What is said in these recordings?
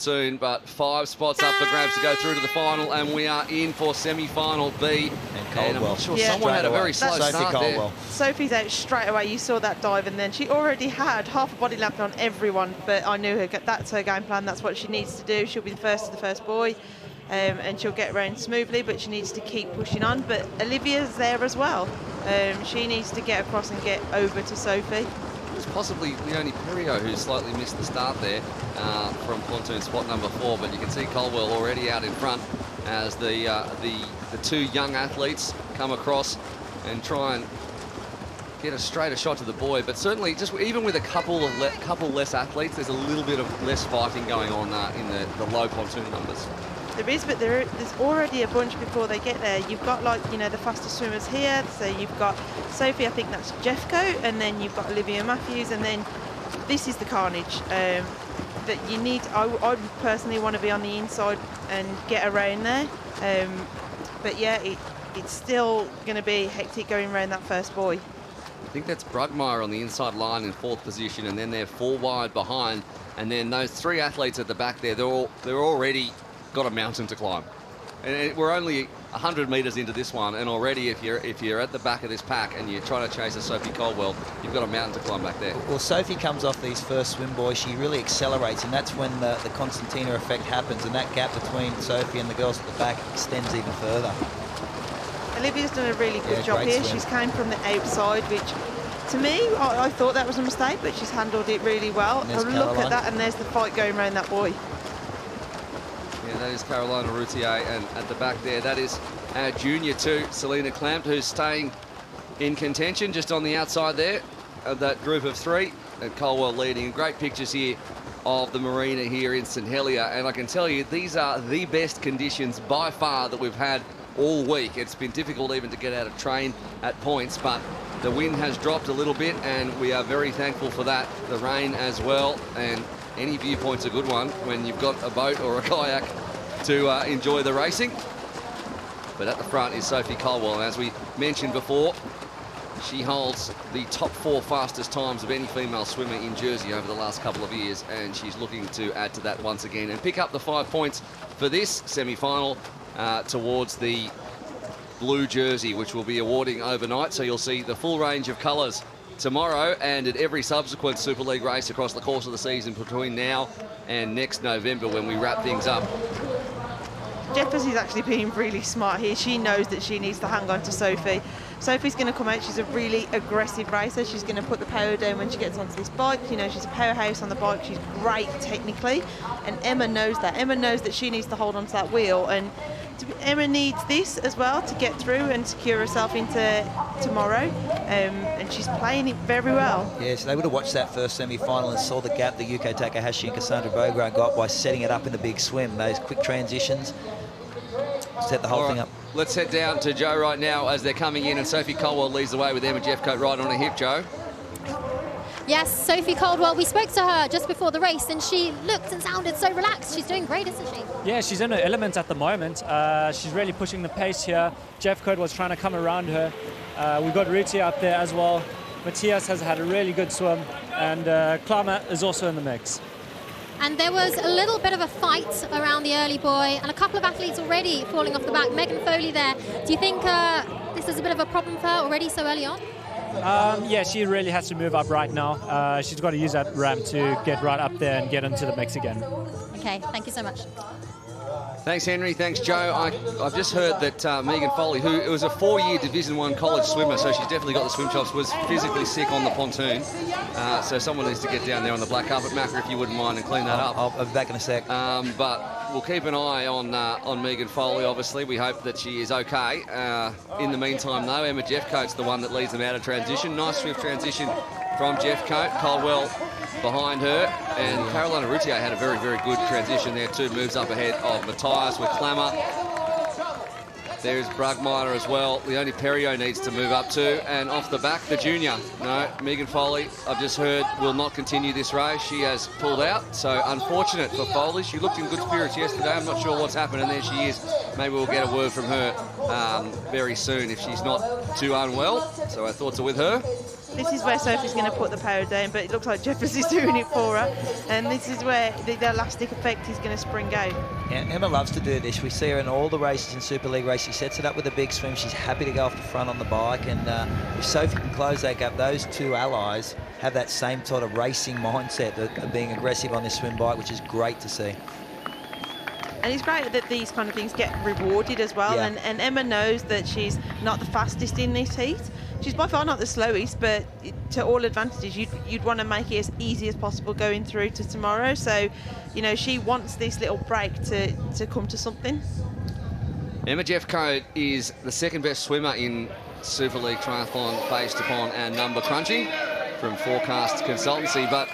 soon, but 5 spots up for grabs to go through to the final, and we are in for semi-final B. And Caldwell. I'm not sure someone had a very slow start there. Sophie's out straight away. You saw that dive, and then she already had half a body lamp on everyone, but I knew that's her game plan. That's what she needs to do. She'll be the first to the first buoy, and she'll get around smoothly, but she needs to keep pushing on. But Olivia's there as well. She needs to get across and get over to Sophie. It's possibly Leonie Perriot who slightly missed the start there from pontoon spot number 4, but you can see Caldwell already out in front as the 2 young athletes come across and try and get a straighter shot to the buoy. But certainly, just even with a couple less athletes, there's a little bit of less fighting going on in the low pontoon numbers. There is, but there's already a bunch before they get there. You've got, like, the fastest swimmers here. So you've got Sophie, I think that's Jeffcoat, and then you've got Olivia Mattias, and then this is the carnage that you need. I personally want to be on the inside and get around there. But yeah, it's still going to be hectic going around that first buoy. I think that's Brugmeyer on the inside line in 4th position, and then they're 4 wide behind. And then those 3 athletes at the back there, they're already got a mountain to climb, and we're only 100 metres into this one, and already if you're at the back of this pack and you're trying to chase a Sophie Caldwell, you've got a mountain to climb back there. Well, Sophie comes off these first swim buoys, she really accelerates, and that's when the Constantina effect happens, and that gap between Sophie and the girls at the back extends even further. Olivia's done a really good job here. She's came from the outside, which to me, I thought that was a mistake, but she's handled it really well. Look at that, and there's the fight going around that buoy. Yeah, that is Carolina Routier, and at the back there, that is our junior too, Selena Clamp, who's staying in contention just on the outside there of that group of 3, and Caldwell leading. Great pictures here of the marina here in St Helier, and I can tell you these are the best conditions by far that we've had all week. It's been difficult even to get out of train at points, but the wind has dropped a little bit, and we are very thankful for that. The rain as well, and any viewpoint's a good one when you've got a boat or a kayak to enjoy the racing. But at the front is Sophie Caldwell, and as we mentioned before, she holds the top 4 fastest times of any female swimmer in Jersey over the last couple of years, and she's looking to add to that once again and pick up the 5 points for this semi-final towards the blue jersey, which we'll be awarding overnight. So you'll see the full range of colours tomorrow and at every subsequent Super League race across the course of the season between now and next November when we wrap things up. Jefferson's actually being really smart here. She knows that she needs to hang on to Sophie. Sophie's going to come out. She's a really aggressive racer. She's going to put the power down when she gets onto this bike. She's a powerhouse on the bike. She's great technically, and Emma knows that. Emma knows that she needs to hold onto that wheel, and Emma needs this as well to get through and secure herself into tomorrow, and she's playing it very well. Yeah, so they would have watched that first semi-final and saw the gap that Yuko Takahashi and Cassandra Bogart got by setting it up in the big swim. Those quick transitions set the whole thing up. Let's head down to Joe right now as they're coming in, and Sophie Caldwell leads the way with Emma Jeffcoat right on her hip. Joe? Yes, Sophie Caldwell, we spoke to her just before the race, and she looked and sounded so relaxed. She's doing great, isn't she? Yeah, she's in her element at the moment. She's really pushing the pace here. Jeffcoat was trying to come around her. We've got Ruti up there as well. Mattias has had a really good swim, and Klammer is also in the mix. And there was a little bit of a fight around the early buoy, and a couple of athletes already falling off the back. Megan Foley there. Do you think this is a bit of a problem for her already so early on? Yeah, she really has to move up right now. She's got to use that ramp to get right up there and get into the mix again. Okay, thank you so much. Thanks, Henry. Thanks, Joe. I've just heard that Megan Foley, who was a 4-year Division 1 college swimmer, so she's definitely got the swim chops, was physically sick on the pontoon. So someone needs to get down there on the black carpet, Macca, if you wouldn't mind, and clean that up. I'll be back in a sec. But we'll keep an eye on Megan Foley, obviously. We hope that she is okay. In the meantime, though, Emma Jeffcoat's the one that leads them out of transition. Nice swift transition from Jeffcoat. Caldwell behind her, and Carolina Routier had a very, very good transition there too. Moves up ahead of Mattias with Klammer. There's Brugmeyer as well. Leonie Perriot needs to move up too, and off the back, the junior. No, Megan Foley, I've just heard, will not continue this race. She has pulled out, so unfortunate for Foley. She looked in good spirits yesterday. I'm not sure what's happened, and there she is. Maybe we'll get a word from her very soon if she's not too unwell. So our thoughts are with her. This is where Sophie's going to put the power down, but it looks like Jeffcoat's doing it for her. And this is where the elastic effect is going to spring out. Yeah, Emma loves to do this. We see her in all the races in Super League race. She sets it up with a big swim. She's happy to go off the front on the bike. And if Sophie can close that gap, those two allies have that same sort of racing mindset of being aggressive on this swim bike, which is great to see. And it's great that these kind of things get rewarded as well. Yeah. And Emma knows that she's not the fastest in this heat. She's by far not the slowest, but to all advantages, you'd want to make it as easy as possible going through to tomorrow. So, you know, she wants this little break to come to something. Emma Jeffcoat is the second best swimmer in Super League Triathlon based upon our number crunching from Forecast Consultancy, but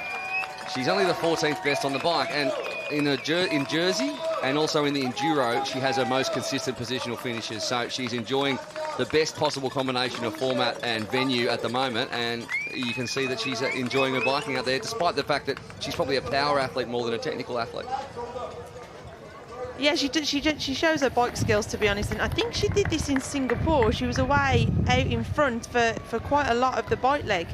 she's only the 14th best on the bike. And in Jersey and also in the Enduro, she has her most consistent positional finishes. So she's enjoying the best possible combination of format and venue at the moment, and you can see that she's enjoying her biking out there, despite the fact that she's probably a power athlete more than a technical athlete. Yeah, she shows her bike skills, to be honest, and I think she did this in Singapore. She was away out in front for quite a lot of the bike leg.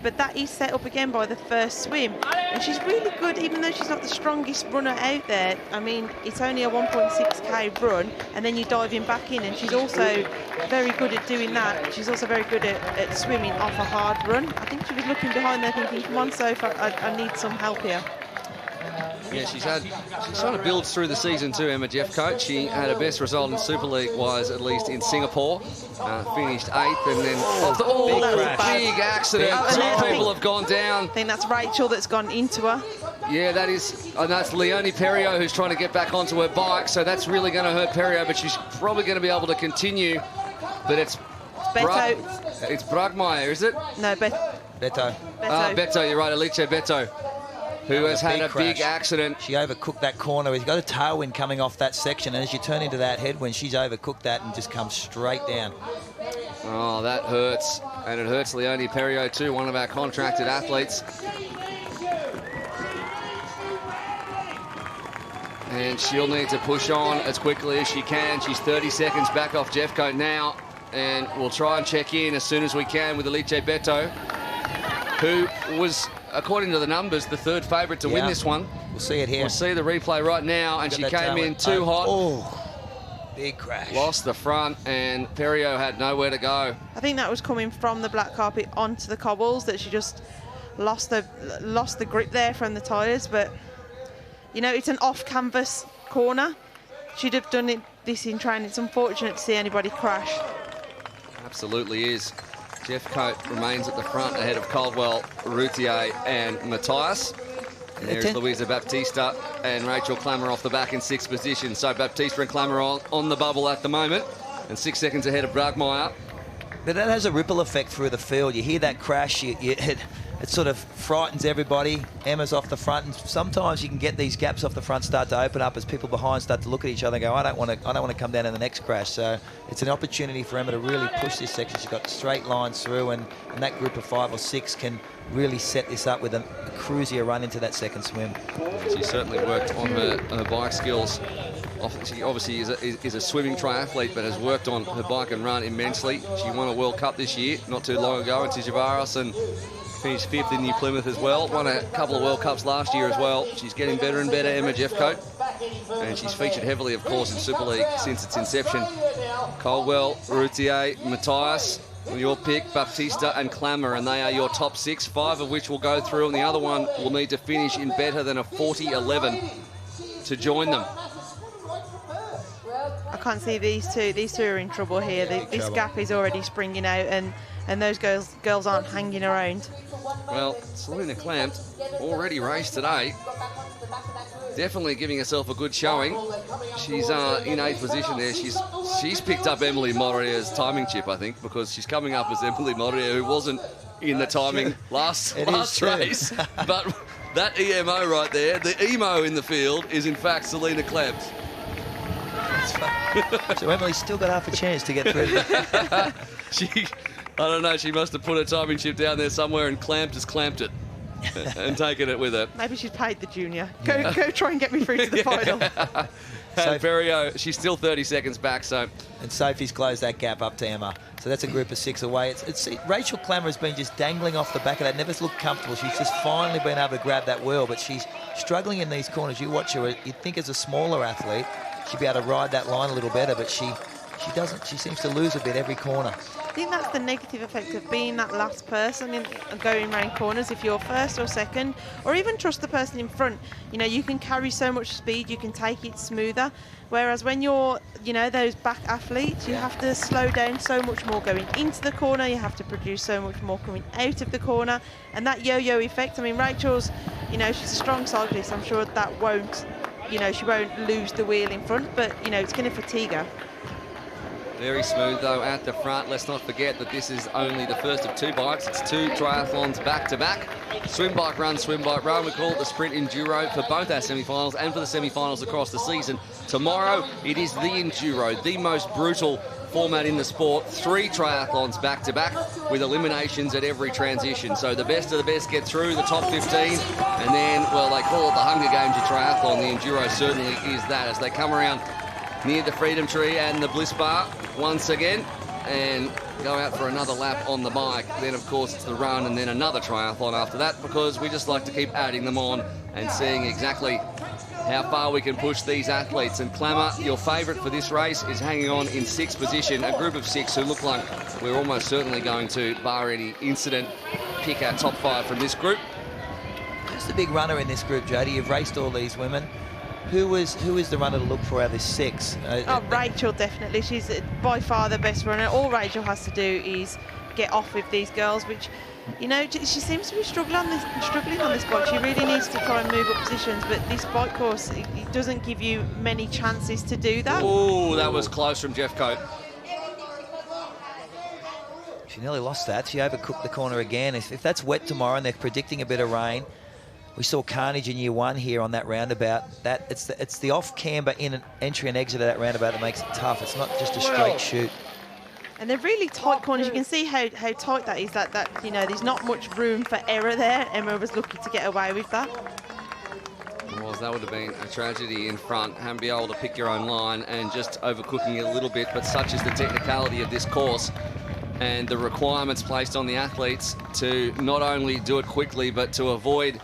But that is set up again by the first swim, and she's really good, even though she's not the strongest runner out there. I mean, it's only a 1.6k run, and then you're diving back in, and she's also very good at doing that. She's also very good at swimming off a hard run. I think she was looking behind there thinking, come on, Soph, I need some help here. Yeah, she's trying to build through the season too, Emma Jeffcoat. She had her best result in Super League-wise, at least in Singapore. Finished 8th, and then big accident. Two people have gone down. I think that's Rachel that's gone into her. Yeah, that's Leonie Perriot who's trying to get back onto her bike, so that's really going to hurt Perriot, but she's probably going to be able to continue. But it's Beto. It's Brugmeier, is it? No, Beto. Beto, you're right, Alice Beto, who has had a big accident. She overcooked that corner. He's got a tailwind coming off that section, and as you turn into that headwind, she's overcooked that and just comes straight down. Oh, that hurts. And it hurts Leonie Perriot too, one of our contracted athletes. And she'll need to push on as quickly as she can. She's 30 seconds back off Jeffcoat now. And we'll try and check in as soon as we can with Alice Beto, who was, according to the numbers, the third favourite to win this one. We'll see it here. We'll see the replay right now, and she came in too hot. Oh, big crash. Lost the front, and Perriot had nowhere to go. I think that was coming from the black carpet onto the cobbles, that she just lost the grip there from the tyres. But, you know, it's an off-canvas corner. She'd have done this in training. It's unfortunate to see anybody crash. Absolutely is. Jeffcoat remains at the front ahead of Caldwell, Routier and Mattias. And there's Luisa Baptista and Rachel Klammer off the back in 6th position. So Baptista and Klammer on the bubble at the moment, and 6 seconds ahead of Brugmeier. But that has a ripple effect through the field. You hear that crash, it sort of frightens everybody. Emma's off the front, and sometimes you can get these gaps off the front start to open up as people behind start to look at each other and go, I don't want to come down in the next crash. So it's an opportunity for Emma to really push this section. She's got straight lines through, and that group of 5 or 6 can really set this up with a cruisier run into that second swim. She certainly worked on her bike skills. She obviously is a swimming triathlete, but has worked on her bike and run immensely. She won a World Cup this year, not too long ago, in Tijuvaras, and finished 5th in New Plymouth as well. Won a couple of World Cups last year as well. She's getting better and better, Emma Jeffcoat. And she's featured heavily, of course, in Super League since its inception. Caldwell, Routier, Mattias, your pick, Baptista and Klammer, and they are your top 6, 5 of which will go through, and the other one will need to finish in better than a 40-11 to join them. I can't see these two. These two are in trouble here. This gap is already springing out, and those girls aren't hanging around. Well, Selena Clamp already raced today. Definitely giving herself a good showing. She's in 8th position there. She's picked up Emily Morier's timing chip, I think, because she's coming up as Emily Morier, who wasn't in the timing last race. But that EMO right there, the emo in the field, is in fact Selena Clamp. So Emily's still got half a chance to get through. I don't know, she must have put her timing chip down there somewhere and has clamped it and taken it with her. Maybe she's paid the junior. Go try and get me through to the final. And Ferrier, she's still 30 seconds back, so... And Sophie's closed that gap up to Emma. So that's a group of 6 away. Rachel Clammer has been just dangling off the back of that, never looked comfortable. She's just finally been able to grab that wheel, but she's struggling in these corners. You watch her, you'd think as a smaller athlete, she'd be able to ride that line a little better, but she doesn't. She seems to lose a bit every corner. I think that's the negative effect of being that last person in going round corners. If you're first or second, or even trust the person in front, you know, you can carry so much speed, you can take it smoother. Whereas when you're, you know, those back athletes, you have to slow down so much more going into the corner, you have to produce so much more coming out of the corner, and that yo-yo effect. I mean, Rachel's, you know, she's a strong cyclist. I'm sure that won't, you know, she won't lose the wheel in front, but, you know, it's going to fatigue her. Very smooth, though, at the front. Let's not forget that this is only the first of 2 bikes. It's 2 triathlons back-to-back. Swim, bike, run, swim, bike, run. We call it the Sprint Enduro for both our semi-finals and for the semi-finals across the season. Tomorrow, it is the Enduro, the most brutal format in the sport. 3 triathlons back-to-back with eliminations at every transition. So the best of the best get through, the top 15, and then, well, they call it the Hunger Games of triathlon. The Enduro certainly is that as they come around near the Freedom Tree and the Bliss Bar once again and go out for another lap on the bike. Then, of course, it's the run and then another triathlon after that, because we just like to keep adding them on and seeing exactly how far we can push these athletes. And Clammer, your favourite for this race, is hanging on in 6th position, a group of 6 who look like we're almost certainly going to, bar any incident, pick our top 5 from this group. Who's the big runner in this group, Jody? You've raced all these women. Who is the runner to look for out of this 6? Rachel, definitely. She's by far the best runner. All Rachel has to do is get off with these girls, which, you know, she seems to be struggling on this bike. She really needs to try and move up positions, but this bike course, it doesn't give you many chances to do that. Oh, that was close from Jeffcoat. She nearly lost that. She overcooked the corner again. If that's wet tomorrow and they're predicting a bit of rain, we saw carnage in year 1 here on that roundabout. It's the off-camber in an entry and exit of that roundabout that makes it tough. It's not just a straight shoot. And they're really tight corners. You can see how tight that is. That you know, there's not much room for error there. Emma was lucky to get away with that. That would have been a tragedy in front. Having be able to pick your own line and just overcooking it a little bit. But such is the technicality of this course and the requirements placed on the athletes to not only do it quickly, but to avoid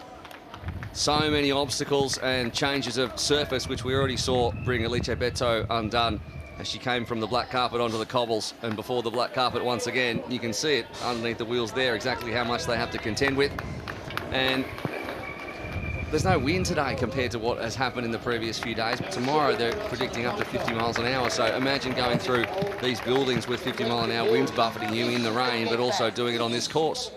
so many obstacles and changes of surface, which we already saw bring Olivia Mattias undone as she came from the black carpet onto the cobbles, and before the black carpet once again. You can see it underneath the wheels there, exactly how much they have to contend with. And there's no wind today compared to what has happened in the previous few days, but tomorrow they're predicting up to 50 miles an hour. So imagine going through these buildings with 50 mile an hour winds buffeting you in the rain, but also doing it on this course.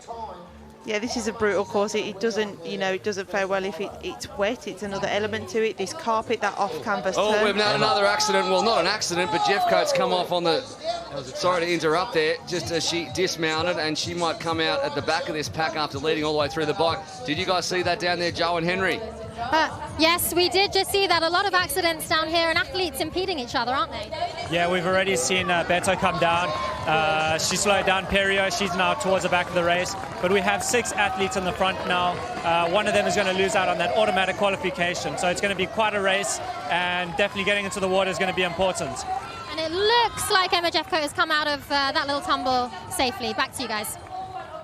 Yeah, this is a brutal course. It doesn't, you know, it doesn't fare well if it's wet. It's another element to it. This carpet, that off-canvas turn. We've had another accident. Well, not an accident, but Jeffcoat's come off on the... Sorry to interrupt there, just as she dismounted, and she might come out at the back of this pack after leading all the way through the bike. Did you guys see that down there, Joe and Henry? Yes, we did just see that. A lot of accidents down here and athletes impeding each other, aren't they? Yeah, we've already seen Beto come down. She slowed down Perio. She's now towards the back of the race. But we have 6 athletes in the front now. One of them is going to lose out on that automatic qualification. So it's going to be quite a race, and definitely getting into the water is going to be important. And it looks like Emma Jeffcoat has come out of that little tumble safely. Back to you guys.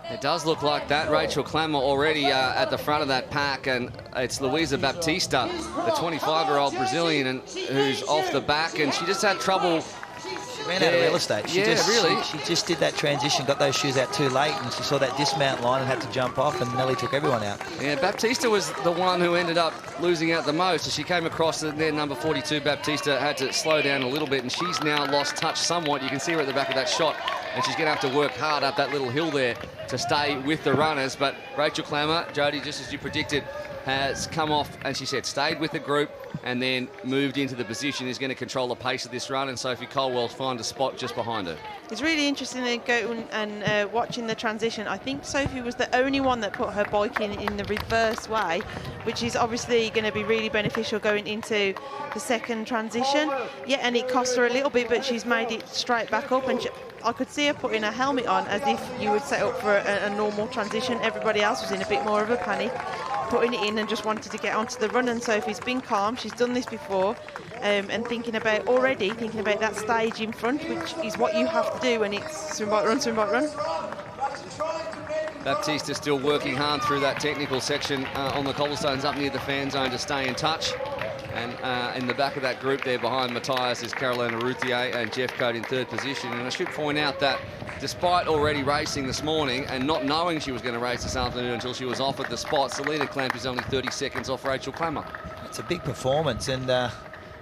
It does look like that. Rachel Clammer already at the front of that pack, and it's Luisa Baptista, the 25-year-old Brazilian, and who's off the back, and she just had trouble. She ran out of real estate. She just did that transition, got those shoes out too late, and she saw that dismount line and had to jump off, and nearly took everyone out. Yeah, Baptista was the one who ended up losing out the most. As she came across, and then number 42, Baptista, had to slow down a little bit, and she's now lost touch somewhat. You can see her at the back of that shot, and she's going to have to work hard up that little hill there to stay with the runners. But Rachel Clammer, Jody, just as you predicted, has come off, and she said stayed with the group and then moved into the position, is going to control the pace of this run, and Sophie Colwell find a spot just behind her. It's really interesting to go and watching the transition. I think Sophie was the only one that put her bike in the reverse way, which is obviously going to be really beneficial going into the second transition. Yeah, and it cost her a little bit, but she's made it straight back up, and I could see her putting her helmet on as if you would set up for a normal transition. Everybody else was in a bit more of a panic. putting it in and just wanted to get onto the run. And Sophie's been calm. She's done this before, and thinking about that stage in front, which is what you have to do when it's swim, bike, run. Baptista still working hard through that technical section on the cobblestones up near the fan zone to stay in touch. And in the back of that group there behind Mattias is Carolina Routhier and Jeffcoat in third position. And I should point out that despite already racing this morning and not knowing she was going to race this afternoon until she was offered the spot, Selena Clamp is only 30 seconds off Rachel Clammer. It's a big performance, and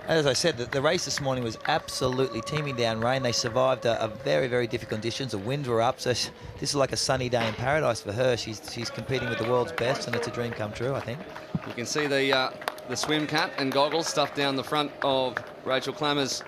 as I said, the race this morning was absolutely teeming down rain. They survived a very, very difficult conditions. The winds were up, so this is like a sunny day in paradise for her. She's competing with the world's best, and it's a dream come true, I think. You can see the swim cap and goggles stuffed down the front of Rachel Clammer's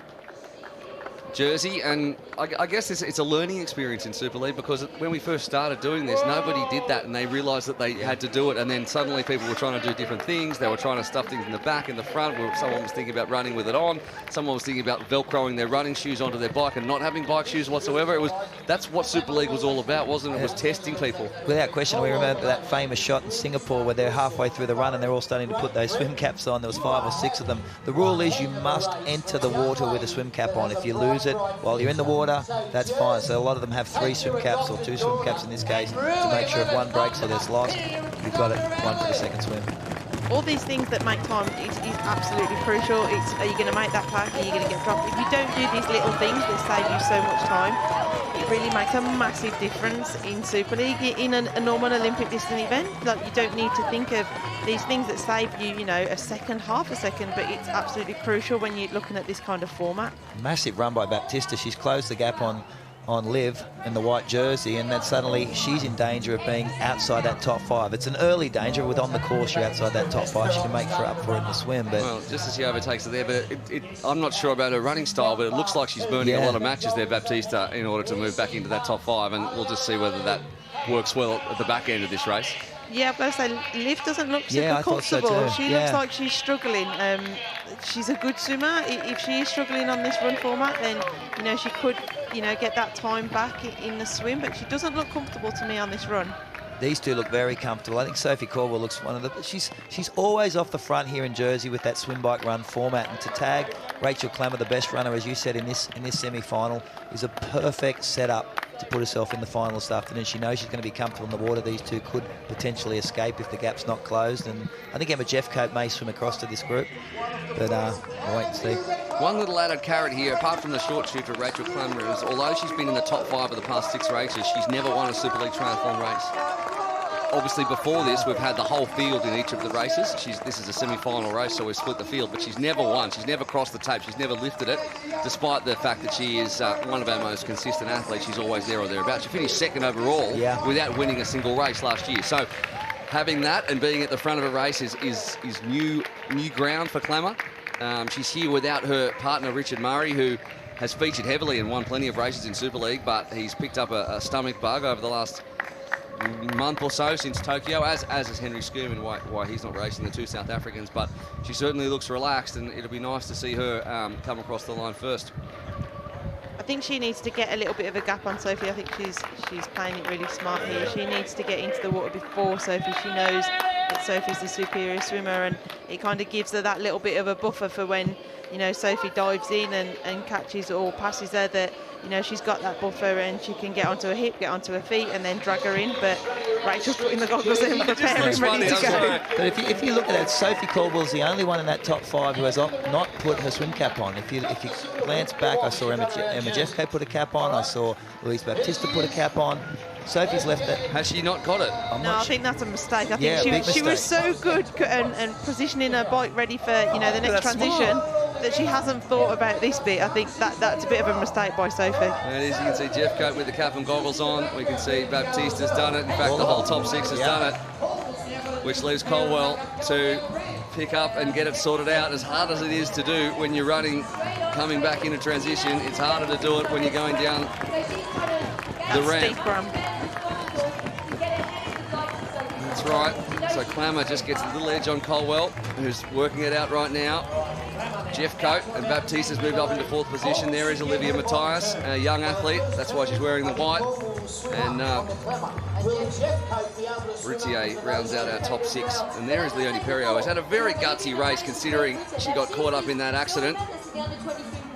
jersey, and I guess it's a learning experience in Super League, because when we first started doing this, nobody did that, and they realised that they had to do it, and then suddenly people were trying to do different things. They were trying to stuff things in the back, in the front, where someone was thinking about running with it on, someone was thinking about velcroing their running shoes onto their bike and not having bike shoes whatsoever. That's what Super League was all about, wasn't it? It was testing people. Without question. We remember that famous shot in Singapore where they're halfway through the run and they're all starting to put those swim caps on. There was 5 or 6 of them. The rule is you must enter the water with a swim cap on. If you lose it while you're in the water, that's fine. So a lot of them have 3 swim caps, or 2 swim caps in this case, to make sure if one breaks or there's lost, you've got it, one for the second swim. All these things that make time is absolutely crucial. Are you going to make that pack? Are you going to get dropped? If you don't do these little things that save you so much time, it really makes a massive difference in Super League. In a normal Olympic distance event, like, you don't need to think of these things that save you, a second, half a second, but it's absolutely crucial when you're looking at this kind of format. Massive run by Baptista. She's closed the gap on Liv in the white jersey, and then suddenly she's in danger of being outside that top 5. It's an early danger. With on the course, you're outside that top 5. She can make up for it in the swim. But well, just as she overtakes her there, but I'm not sure about her running style, but it looks like she's burning a lot of matches there, Baptista, in order to move back into that top 5, and we'll just see whether that works well at the back end of this race. Yeah, but I say Liv doesn't look super comfortable. So she looks like she's struggling. She's a good swimmer. If she is struggling on this run format, then she could get that time back in the swim. But she doesn't look comfortable to me on this run. These two look very comfortable. I think Sophie Caldwell looks one of the... She's always off the front here in Jersey with that swim bike run format, and to tag Rachel Clammer, the best runner, as you said, in this semi-final, is a perfect setup to put herself in the final this afternoon. She knows she's going to be comfortable in the water. These two could potentially escape if the gap's not closed, and I think Emma Jeffcoat may swim across to this group, but we'll wait and see. One little added carrot here, apart from the short shooter Rachel Clammer, is although she's been in the top 5 of the past 6 races, she's never won a Super League triathlon race. Obviously, before this, we've had the whole field in each of the races. This is a semi-final race, so we've split the field, but she's never won. She's never crossed the tape. She's never lifted it, despite the fact that she is one of our most consistent athletes. She's always there or thereabouts. She finished 2nd overall without winning a single race last year. So having that and being at the front of a race is new ground for Clammer. She's here without her partner, Richard Murray, who has featured heavily and won plenty of races in Super League, but he's picked up a stomach bug over the last month or so since Tokyo, as is Henry Scoom, and why he's not racing, the 2 South Africans. But she certainly looks relaxed, and it'll be nice to see her come across the line first. I think she needs to get a little bit of a gap on Sophie. I think she's playing it really smart here. She needs to get into the water before Sophie. She knows that Sophie's the superior swimmer, and it kind of gives her that little bit of a buffer for when Sophie dives in and catches or passes her, that she's got that buffer and she can get onto her hip, get onto her feet, and then drag her in. But Rachel's putting the goggles in, preparing, ready to go. But if you look at that, Sophie Caldwell's the only one in that top 5 who has not put her swim cap on. If you glance back, I saw Emma Jeffcoat put a cap on. I saw Louise Baptista put a cap on. Sophie's left it. Has she not got it? I think that's a mistake. I think she was so good and positioning her bike ready for the next transition that she hasn't thought about this bit. I think that's a bit of a mistake by Sophie. And as you can see, Jeffcoat with the cap and goggles on. We can see Baptista's done it. In fact, the whole top 6 has done it, which leaves Caldwell to pick up and get it sorted out. As hard as it is to do when you're running, coming back into transition, it's harder to do it when you're going down the ramp. That's right. So Clammer just gets a little edge on Caldwell, who's working it out right now. Jeffcoat and Baptista's moved up into 4th position. There is Olivia Mattias, a young athlete. That's why she's wearing the white. And Routier rounds out our top 6, and there is Leonie Perriot, who's had a very gutsy race considering she got caught up in that accident.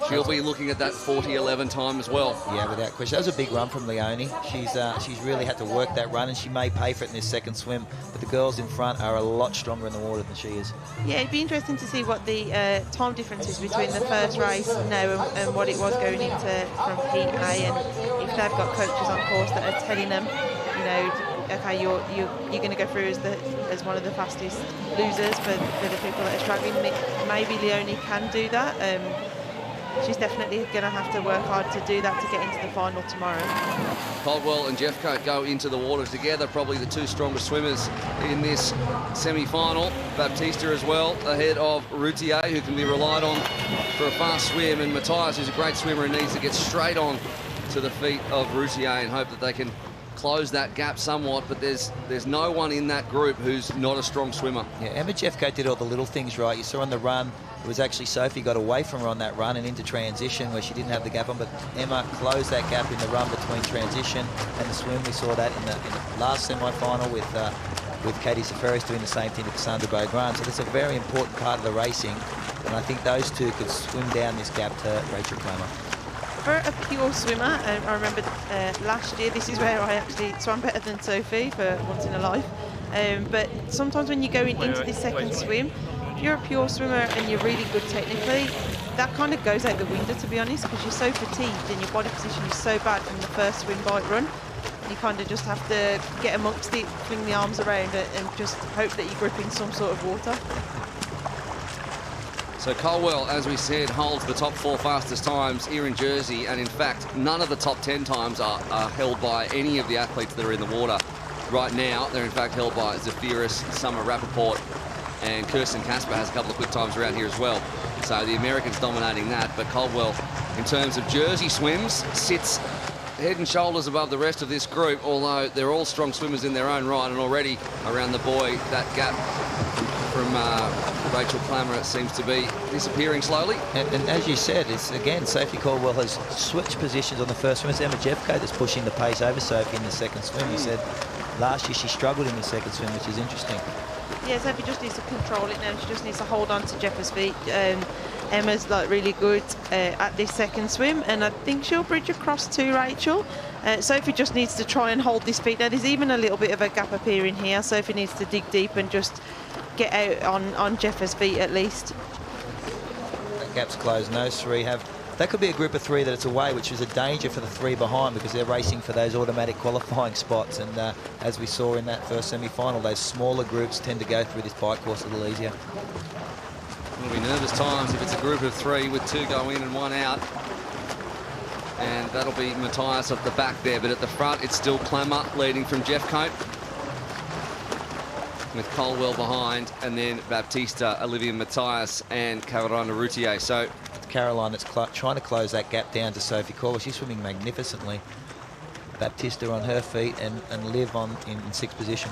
She'll be looking at that 40-11 time as well. Yeah, without question. That was a big run from Leonie. She's really had to work that run, and she may pay for it in this second swim. But the girls in front are a lot stronger in the water than she is. Yeah, it'd be interesting to see what the time difference is between the first race now and what it was going into from Heat A, and if they've got coaches on course that are telling them, you know, okay, you're going to go through as one of the fastest losers for the people that are struggling. Maybe Leonie can do that. She's definitely going to have to work hard to do that to get into the final tomorrow. Caldwell and Jeffcoat go into the water together, probably the 2 strongest swimmers in this semi-final. Baptista as well, ahead of Routier, who can be relied on for a fast swim, and Mattias, who's a great swimmer and needs to get straight on to the feet of Routier and hope that they can close that gap somewhat, but there's no one in that group who's not a strong swimmer. Yeah, Emma Jeffcoat did all the little things right. You saw on the run, it was actually Sophie got away from her on that run and into transition where she didn't have the gap on, but Emma closed that gap in the run between transition and the swim. We saw that in the last semi-final with Katie Safaris doing the same thing at the Sandra Bogue run. So that's a very important part of the racing, and I think those two could swim down this gap to Rachel Clamp. For a pure swimmer, I remember last year, this is where I actually swam better than Sophie for once in a life. But sometimes when you're going into the second swim, if you're a pure swimmer and you're really good technically, that kind of goes out the window, to be honest, because you're so fatigued and your body position is so bad from the first swim bike run. You kind of just have to get amongst it, fling the arms around it, and just hope that you're gripping some sort of water. So Caldwell, as we said, holds the top 4 fastest times here in Jersey, and in fact, none of the top 10 times are held by any of the athletes that are in the water. Right now, they're in fact held by Zefiris, Summer Rappaport, and Kirsten Casper has a couple of quick times around here as well. So the Americans dominating that, but Caldwell, in terms of Jersey swims, sits head and shoulders above the rest of this group, although they're all strong swimmers in their own right, and already around the buoy, that gap from Rachel Clamp seems to be disappearing slowly. And as you said, it's again, Sophie Caldwell has switched positions on the first swim. It's Emma Jeffcoat that's pushing the pace over Sophie in the second swim. You said last year she struggled in the second swim, which is interesting. Yeah, Sophie just needs to control it now. She just needs to hold on to Jeff's feet. Emma's like really good at this second swim, and I think she'll bridge across to Rachel. Sophie just needs to try and hold this feet. Now there's even a little bit of a gap appearing here. Sophie needs to dig deep and just get out on Jeff's feet at least. That gap's closed. And those 3 have. That could be a group of 3 that it's away, which is a danger for the 3 behind because they're racing for those automatic qualifying spots. And as we saw in that first semi-final, those smaller groups tend to go through this bike course a little easier. It'll be nervous times if it's a group of 3 with 2 go in and 1 out. And that'll be Mattias at the back there, but at the front it's still Clamp leading from Jeffcoat, with Caldwell behind, and then Baptista, Olivia Mattias, and Caroline Routier. So Caroline that's trying to close that gap down to Sophie Caldwell. She's swimming magnificently. Baptista on her feet and Liv in 6th position.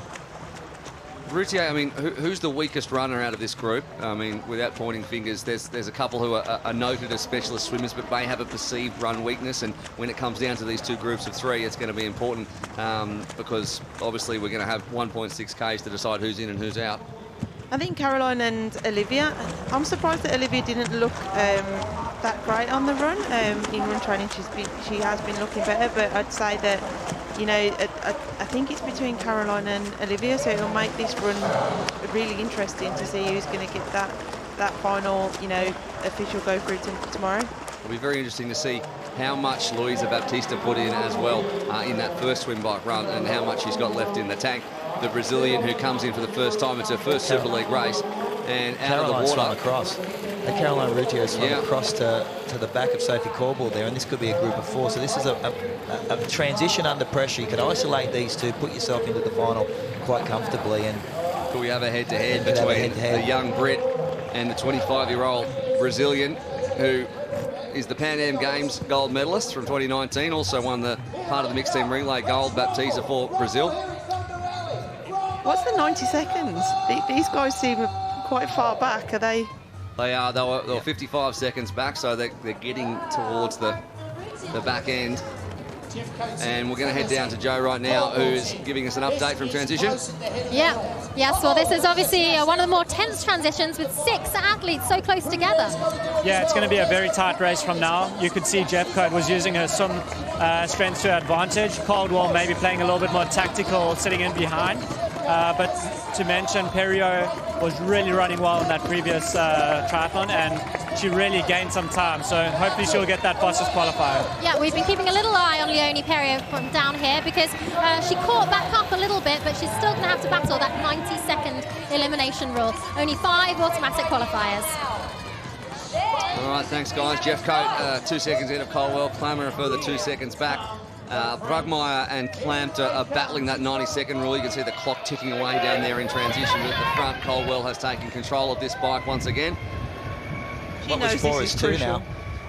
Routier, I mean, who's the weakest runner out of this group? I mean, without pointing fingers, there's a couple who are noted as specialist swimmers but may have a perceived run weakness, and when it comes down to these 2 groups of 3, it's going to be important because obviously we're going to have 1.6 Ks to decide who's in and who's out. I think Caroline and Olivia, I'm surprised that Olivia didn't look that great on the run. In run training, she has been looking better, but I'd say that, you know, I think it's between Caroline and Olivia, so it'll make this run really interesting to see who's going to get that final, you know, official go through tomorrow. It'll be very interesting to see how much Luisa Baptista put in as well in that first swim bike run, and how much she's got left in the tank. The Brazilian who comes in for the first time, it's her first Super League race, and out of the water. Swam across. And Caroline Routier swam across to the back of Sophie Caldwell there, and this could be a group of 4. So this is a transition under pressure. You could isolate these 2, put yourself into the final quite comfortably. And could we have a head-to-head between the young Brit and the 25-year-old Brazilian, who is the Pan Am Games gold medalist from 2019, also won the part of the mixed team relay gold, Baptista for Brazil. What's the 90 seconds? These guys seem quite far back. Are they? They are. They were 55 seconds back, so they're getting towards the back end. And we're going to head down to Joe right now, who's giving us an update from transition. Yes, well, this is obviously one of the more tense transitions with 6 athletes so close together. Yeah, it's going to be a very tight race from now. You could see Jeffcoat was using her swim strength to advantage. Caldwell maybe playing a little bit more tactical, sitting in behind. But to mention, Perio was really running well in that previous triathlon, and she really gained some time. So hopefully she'll get that fastest qualifier. Yeah, we've been keeping a little eye on Leonie Perio from down here because she caught back up a little bit, but she's still going to have to battle that 90-second elimination rule. Only 5 automatic qualifiers. All right, thanks, guys. Jeffcoat 2 seconds ahead of Caldwell. Clammer a further 2 seconds back. Brugmeyer and Clamp are battling that 90-second rule. You can see the clock ticking away down there in transition. But at the front, Caldwell has taken control of this bike once again. What was 4 is 2 now.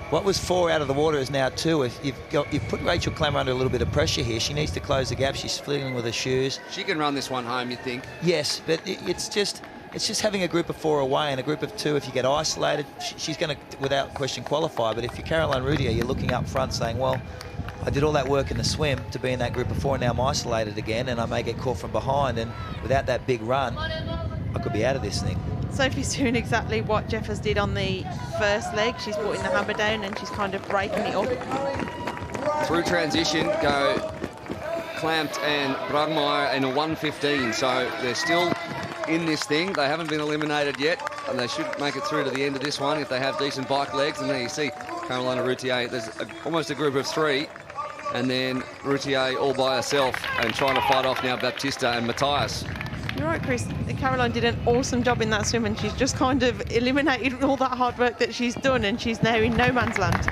What was 4 out of the water is now 2. If you've put Rachel Clammer under a little bit of pressure here. She needs to close the gap. She's fiddling with her shoes. She can run this one home, you'd think. Yes, but it's just having a group of 4 away and a group of 2. If you get isolated, she's going to, without question, qualify. But if you're Caroline Routier, you're looking up front saying, well, I did all that work in the swim to be in that group of 4, and now I'm isolated again, and I may get caught from behind. And without that big run, I could be out of this thing. Sophie's doing exactly what Jeffers did on the first leg. She's putting the hammer down and she's kind of breaking it up. Through transition go Clamp and Brugmeyer in a 1:15, so they're still in this thing. They haven't been eliminated yet, and they should make it through to the end of this one if they have decent bike legs. And there you see Carolina Routier. There's almost a group of 3, and then Routier all by herself and trying to fight off now Baptista and Mattias. You're right, Chris. Caroline did an awesome job in that swim, and she's just kind of eliminated all that hard work that she's done, and she's now in no man's land.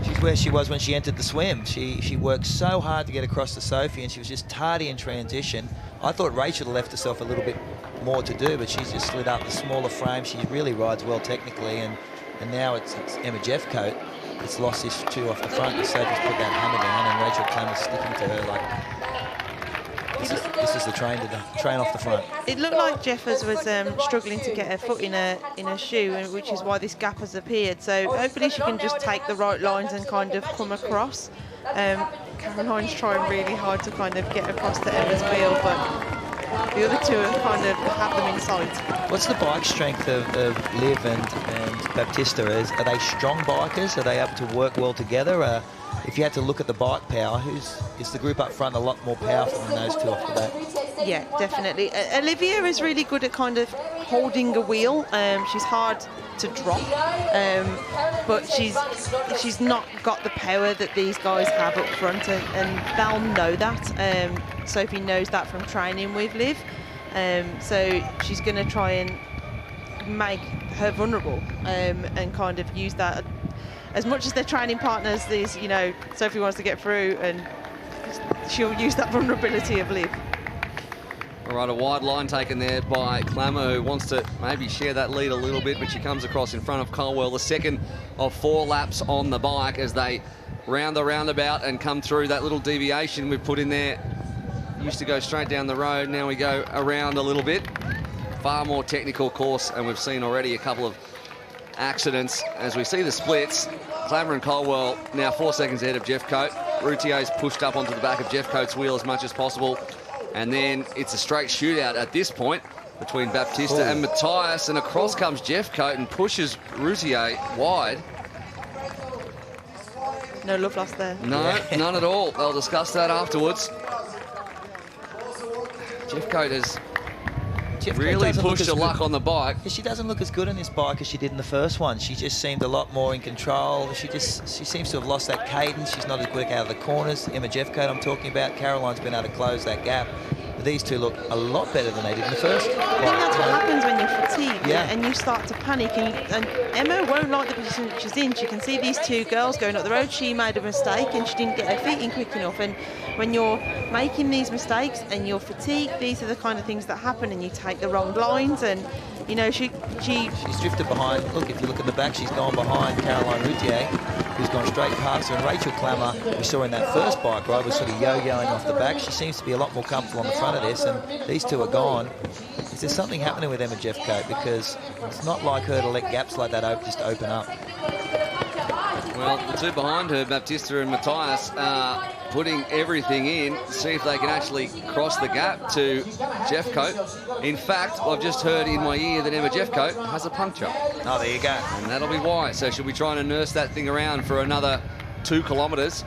She's where she was when she entered the swim. She worked so hard to get across to Sophie, and she was just tardy in transition. I thought Rachel left herself a little bit more to do, but she's just slid up the smaller frame. She really rides well technically, and now it's Emma Jeffcoat that's lost this 2 off the front. So Sophie's put that hammer down, and Rachel Clammer's sticking to her like... This is the train off the front. It looked like Jeffers was struggling to get her foot in a shoe, which is why this gap has appeared. So hopefully she can just take the right lines and kind of come across. Caroline's trying really hard to kind of get across to Emma's wheel, but the other 2 have kind of have them in sight. What's the bike strength of Liv and Baptista? Are they strong bikers? Are they able to work well together? If you had to look at the bike power, is the group up front a lot more powerful than those 2 off the bat? Yeah, definitely. Olivia is really good at kind of holding a wheel. She's hard to drop, but she's not got the power that these guys have up front, and they'll know that. Sophie knows that from training with Liv, so she's going to try and make her vulnerable and kind of use that. As much as they're training partners, Sophie wants to get through, and she'll use that vulnerability of Liv. All right, a wide line taken there by Clammer, who wants to maybe share that lead a little bit, but she comes across in front of Caldwell. The second of 4 laps on the bike as they round the roundabout and come through that little deviation we've put in there. Used to go straight down the road, now we go around a little bit. Far more technical course, and we've seen already a couple of accidents as we see the splits. Clammer and Caldwell now 4 seconds ahead of Jeffcoat. Routier's pushed up onto the back of Jeffcoat's wheel as much as possible, and then it's a straight shootout at this point between Baptista and Mattias, and across comes Jeffcoat and pushes Routier wide. No love lost there. No, none at all. They'll discuss that afterwards. Jeffcoat has really pushed her luck on the bike. She doesn't look as good on this bike as she did in the first one. She just seemed a lot more in control. She seems to have lost that cadence. She's not as quick out of the corners. Emma Jeffcoat I'm talking about. Caroline's been able to close that gap. But these 2 look a lot better than they did in the first. I think that's what happens when you're fatigued, and you start to panic. And Emma won't like the position that she's in. She can see these 2 girls going up the road. She made a mistake and she didn't get her feet in quick enough. And when you're making these mistakes and you're fatigued, these are the kind of things that happen, and you take the wrong lines. And she's drifted behind. Look, if you look at the back, she's gone behind Caroline Routier, who's gone straight past her. And Rachel Clammer, we saw in that first bike ride, was sort of yo-yoing off the back. She seems to be a lot more comfortable on the front of this, and these 2 are gone. Is there something happening with Emma Jeffcoat? Because it's not like her to let gaps like that just open up. Well, the two behind her, Baptista and Mattias, are putting everything in to see if they can actually cross the gap to Jeffcoat. In fact, I've just heard in my ear that Emma Jeffcoat has a puncture. Oh, there you go. And that'll be why. So she'll be trying to nurse that thing around for another 2 kilometres.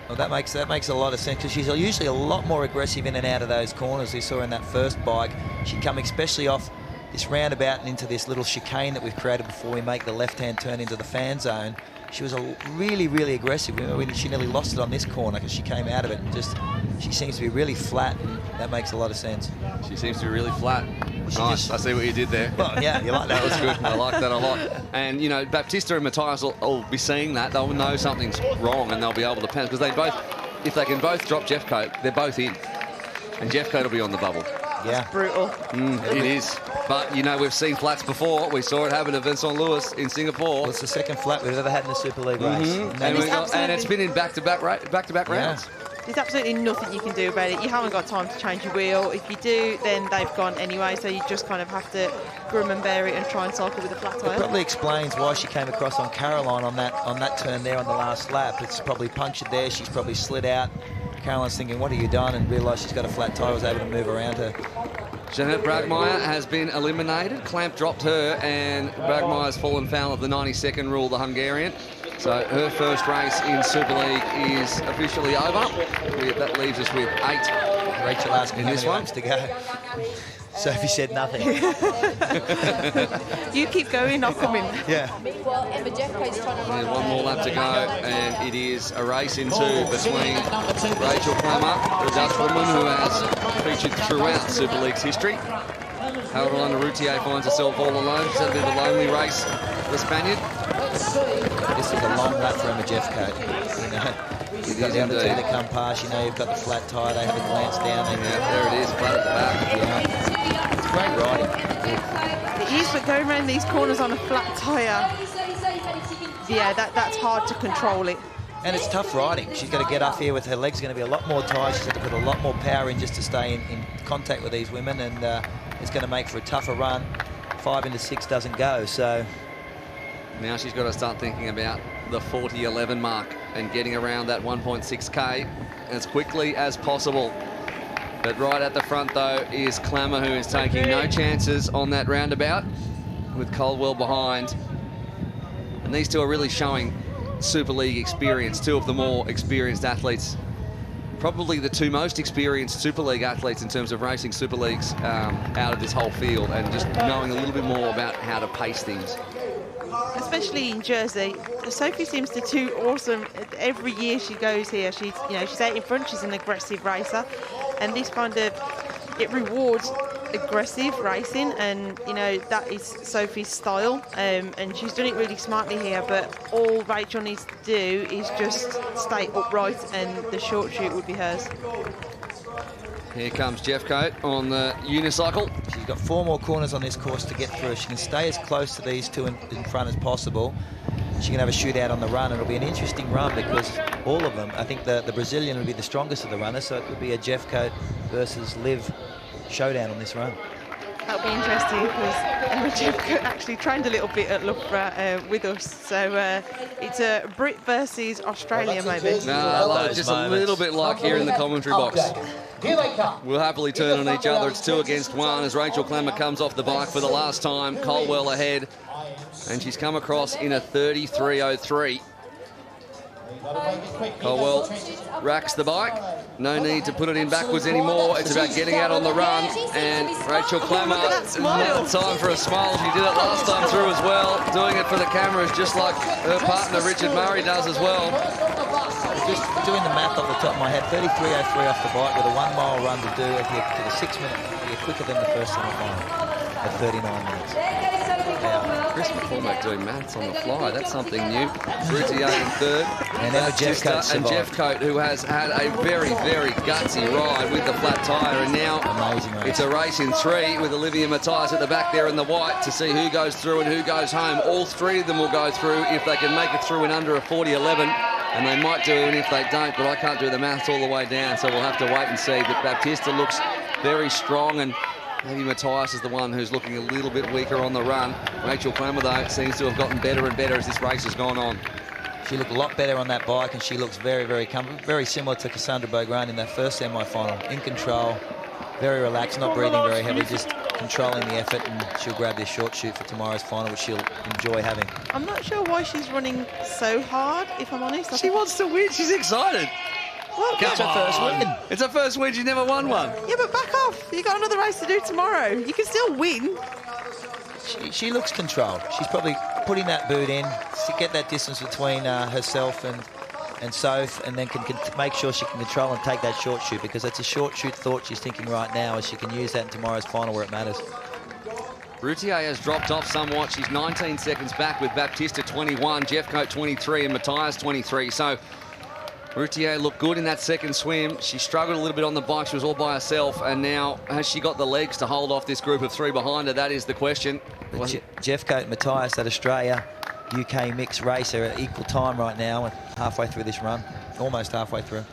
Well, that makes a lot of sense, because she's usually a lot more aggressive in and out of those corners. We saw in that first bike. She'd come especially off this roundabout and into this little chicane that we've created before we make the left-hand turn into the fan zone. She was really, really aggressive. She nearly lost it on this corner because she came out of it and she seems to be really flat, and that makes a lot of sense. She seems to be really flat. Nice. I see what you did there. Well, yeah, you like that. That was good. I like that a lot. And, you know, Baptista and Mattias will be seeing that. They'll know something's wrong and they'll be able to panic, because if they can both drop Jeffcoat, they're both in. And Jeffcoat will be on the bubble. Yeah. It's brutal. It is. But, you know, we've seen flats before. We saw it happen to Vincent Lewis in Singapore. Well, it's the second flat we've ever had in the Super League race. And it's been in back-to-back rounds. There's absolutely nothing you can do about it. You haven't got time to change your wheel. If you do, then they've gone anyway, so you just kind of have to grim and bear it and try and cycle with a flat tyre. It probably explains why she came across on Caroline on that turn there on the last lap. It's probably punctured there. She's probably slid out. Caroline's thinking, what have you done? And realised she's got a flat tyre, was able to move around her. Jeanette Bragmeier has been eliminated. Clamp dropped her, and Bragmeier's fallen foul of the 90-second rule, the Hungarian. So her first race in Super League is officially over. That leaves us with 8. Rachel asking in how this many one laps to go. Sophie said nothing. You keep going, I'll come in. Yeah. Meanwhile, Emma Jeffcoat's trying to run. One more lap to go, and it is a race in 2 between Rachel Clamp, the Dutch woman who has featured throughout Super League's history. Caroline Routier finds herself all alone. She's had a bit of a lonely race, the Spaniard. This is a long lap for Emma Jeffcoat. You know, you've got the other two that come past. You know, you've got the flat tyre. They have a glance down. There it is, flat at the back. Yeah. It's great riding. It is, but going around these corners on a flat tyre, yeah, that's hard to control it. And it's tough riding. She's got to get up here with her legs going to be a lot more tight. She's got to put a lot more power in just to stay in contact with these women, and it's going to make for a tougher run. 5 into 6 doesn't go, so... Now she's got to start thinking about the 40-11 mark and getting around that 1.6k as quickly as possible. But right at the front, though, is Clammer, who is taking no chances on that roundabout, with Caldwell behind. And these two are really showing Super League experience, 2 of the more experienced athletes. Probably the 2 most experienced Super League athletes in terms of racing Super Leagues out of this whole field, and just knowing a little bit more about how to pace things. Especially in Jersey, Sophie seems to do awesome. Every year she goes here, she's out in front. She's an aggressive racer, and this kind of it rewards aggressive racing, and that is Sophie's style. And she's done it really smartly here. But all Rachel needs to do is just stay upright, and the short shoot would be hers. Here comes Jeffcoat on the unicycle. She's got 4 more corners on this course to get through. She can stay as close to these 2 in front as possible. She can have a shootout on the run. It'll be an interesting run because all of them, I think the Brazilian will be the strongest of the runners, so it could be a Jeffcoat versus Liv showdown on this run. That'll be interesting because Emma Jeffcoat actually trained a little bit at Loughborough with us, so it's a Brit versus Australia maybe. No, just a little bit like here in the commentary box. We'll happily turn on each other. It's 2 against 1 as Rachel Clammer comes off the bike for the last time. Colwell ahead, and she's come across in a 33.03. Colwell racks the bike. No need to put it in backwards anymore. It's about getting out on the run. And Rachel Clammer, another time for a smile. She did it last time through as well. Doing it for the cameras just like her partner Richard Murray does as well. Just doing the math off the top of my head, 33.03 off the bike with a 1 mile run to do to the 6 minute. You're quicker than the first semi-final at 39 minutes. Chris McCormack doing maths on the fly. That's something new. Routier in 3rd. And Emma Jeffcoat and Jeffcoat, who has had a very, very gutsy ride with the flat tyre. And now it's a race in 3 with Olivia Mattias at the back there in the white to see who goes through and who goes home. All 3 of them will go through if they can make it through in under a 40.11. And they might do even if they don't, but I can't do the maths all the way down, so we'll have to wait and see. But Baptista looks very strong, and maybe Mattias is the one who's looking a little bit weaker on the run. Rachel Clammer, though, seems to have gotten better and better as this race has gone on. She looked a lot better on that bike, and she looks very, very comfortable. Very similar to Cassandra Beaugrand in that first semi-final. In control, very relaxed, not breathing very heavily, just controlling the effort, and she'll grab this short shoot for tomorrow's final, which she'll enjoy having. I'm not sure why she's running so hard, if I'm honest. She wants to win. She's excited. Well, It's her first win. It's her first win. She's never won one. yeah, but back off. You got another race to do tomorrow. You can still win. She looks controlled. She's probably putting that boot in to get that distance between herself and Soph, and then can make sure she can control and take that short shoot, because it's a short shoot thought she's thinking right now, as she can use that in tomorrow's final where it matters. Routier has dropped off somewhat. She's 19 seconds back with Baptista 21, Jeffcoat 23, and Mattias 23. So Routier looked good in that second swim. She struggled a little bit on the bike. She was all by herself, and now has she got the legs to hold off this group of three behind her? That is the question. Jeffcoat and Mattias, that Australia UK mixed race, are at equal time right now, and halfway through this run, almost halfway through.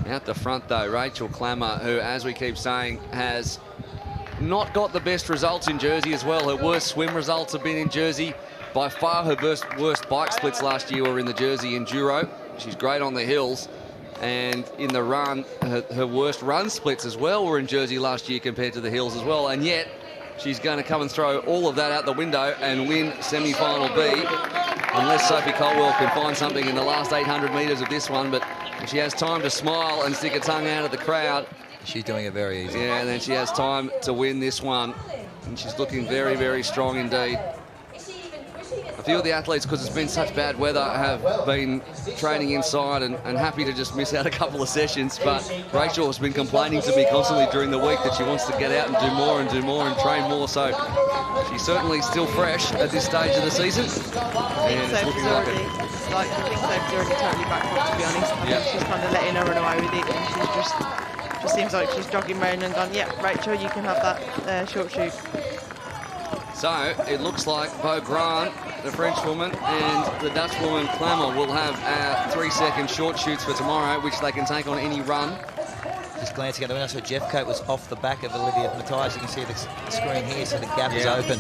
Out the front though, Rachel Clamp, who, as we keep saying, has not got the best results in Jersey as well. Her worst swim results have been in Jersey. By far her worst bike splits last year were in the Jersey Enduro. She's great on the hills, and in the run, her worst run splits as well were in Jersey last year compared to the hills as well, and yet she's going to come and throw all of that out the window and win semi-final B, unless Sophie Colwell can find something in the last 800 metres of this one. But if she has time to smile and stick her tongue out at the crowd, she's doing it very easy. Yeah, and then she has time to win this one, and she's looking very, very strong indeed. A few of the athletes, because it's been such bad weather, have been training inside and happy to just miss out a couple of sessions. But Rachel has been complaining to me constantly during the week that she wants to get out and do more and do more and train more. So she's certainly still fresh at this stage of the season. And it's looking like it. I think Sophie's already totally backed up, to be honest. I think she's kind of letting her run away with it, and she's just seems like she's jogging around and gone, yeah, Rachel, you can have that short shoot. So it looks like Beaugrand, the French woman, and the Dutch woman Clamp will have 3-second short shoots for tomorrow, which they can take on any run. Just glancing at the window, so Jeffcoat was off the back of Olivia Mattias. You can see the screen here, so the gap is open.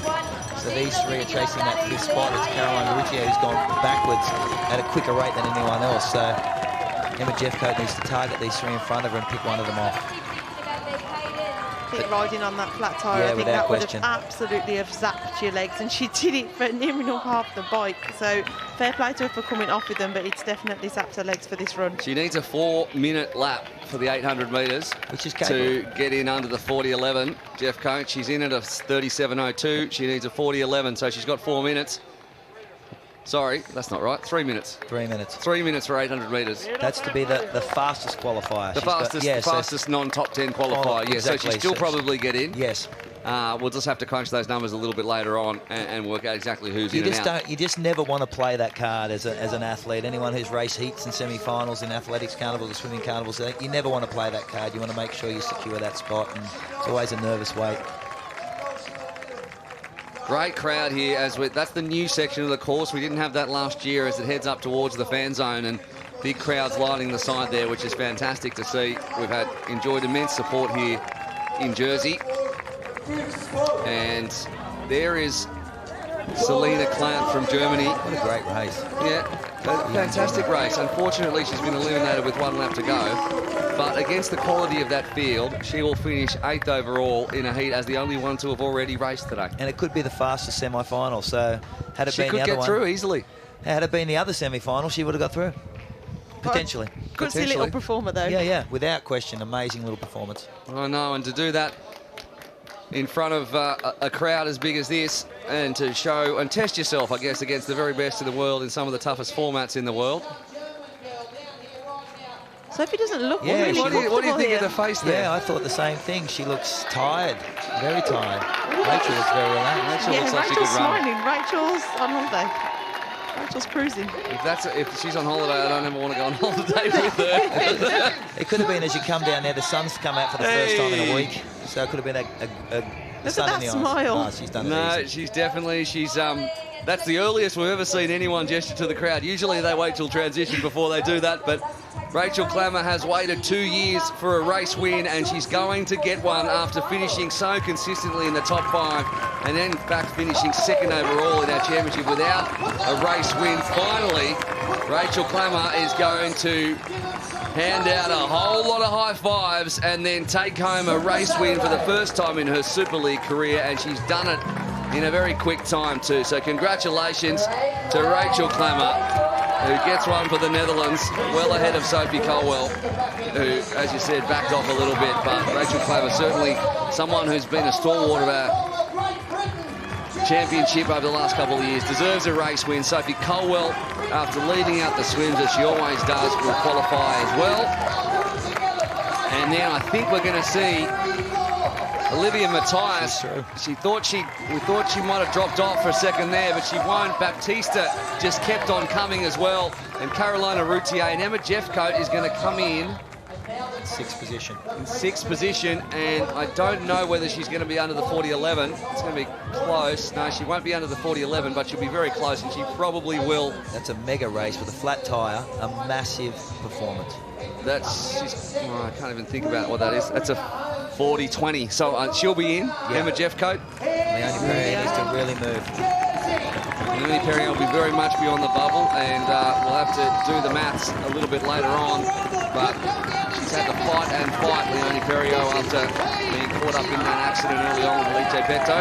So these three are chasing that fifth spot. It's Caroline Routier who's gone backwards at a quicker rate than anyone else. So Emma Jeffcoat needs to target these three in front of her and pick one of them off. Keep riding on that flat tyre, I think that would have absolutely have zapped your legs, and she did it for near enough half the bike. So fair play to her for coming off with them, but it's definitely zapped her legs for this run. She needs a 4-minute lap for the 800 metres, which is to get in under the 40.11. Jeffcoat, she's in at a 37.02. She needs a 40.11, so she's got 4 minutes. Sorry, that's not right. 3 minutes. 3 minutes. 3 minutes for 800 metres. That's to be the fastest qualifier. The fastest non-top 10 qualifier. Yeah, exactly. So she'll still probably get in. Yes. We'll just have to crunch those numbers a little bit later on and work out exactly who's in and out. You just never want to play that card as an athlete. Anyone who's raced heats and semi-finals in athletics carnivals or swimming carnivals, you never want to play that card. You want to make sure you secure that spot, and it's always a nervous wait. Great crowd here. That's the new section of the course. We didn't have that last year as it heads up towards the fan zone, and big crowds lining the side there, which is fantastic to see. We've enjoyed immense support here in Jersey. And there is Selena Clamp from Germany. What a great race. Yeah, a fantastic race. Unfortunately, she's been eliminated with 1 lap to go. But against the quality of that field, she will finish 8th overall in a heat as the only one to have already raced today. And it could be the fastest semi-final. So had it been the other one, she could get through easily. Had it been the other semi-final, she would have got through. Potentially. Good little performer, though. Yeah, without question, amazing little performance. I know, and to do that in front of a crowd as big as this, and to show and test yourself, I guess, against the very best in the world in some of the toughest formats in the world. Sophie doesn't look really comfortable. What do you think of the face there? Yeah, I thought the same thing. She looks tired, very tired. Rachel looks very relaxed. Rachel looks like she could run. Smiling. Rachel's on holiday. Rachel's cruising. If she's on holiday, I don't ever want to go on holiday with her. It could have been as you come down there, the sun's come out for the first time in a week, so it could have been a Look sun at in the that smile. eyes. Oh, she's done it easy. She's definitely, That's the earliest we've ever seen anyone gesture to the crowd. Usually they wait till transition before they do that, but Rachel Clamp has waited 2 years for a race win, and she's going to get one after finishing so consistently in the top 5, and then in fact finishing second overall in our championship without a race win. Finally, Rachel Clamp is going to hand out a whole lot of high fives and then take home a race win for the first time in her Super League career, and she's done it in a very quick time too. So congratulations to Rachel Clamp, who gets one for the Netherlands, well ahead of Sophie Colwell, who, as you said, backed off a little bit. But Rachel Clamp is certainly someone who's been a stalwart of our championship over the last couple of years, deserves a race win. Sophie Colwell, after leading out the swims as she always does, will qualify as well. And then I think we're going to see Olivia Mattias. We thought she might have dropped off for a second there, but she won't. Baptista just kept on coming as well. And Carolina Routier and Emma Jeffcoat is going to come in. Sixth position. In sixth position, and I don't know whether she's going to be under the 40.11. It's going to be close. No, she won't be under the 40.11, but she'll be very close, and she probably will. That's a mega race with a flat tyre, a massive performance. I can't even think about what that is. That's a 40.20. So she'll be in. Yeah. Emma Jeffcoat. Leonie Perrier needs to really move. Leonie Perrier will be very much beyond the bubble, and we'll have to do the maths a little bit later on. But she's had to fight and fight, Leonie Perrier, after being caught up in that accident early on with Alice Beto.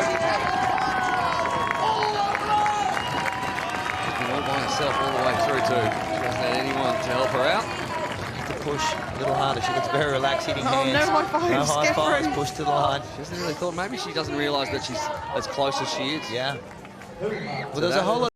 She's all by herself all the way through too. She hasn't had anyone to help her out. To push a little harder. She looks very relaxed, hitting hands. No high fives. No high fives. Push to the line. She hasn't really thought. Maybe she doesn't realise that she's as close as she is. Yeah. Well, there's a whole lot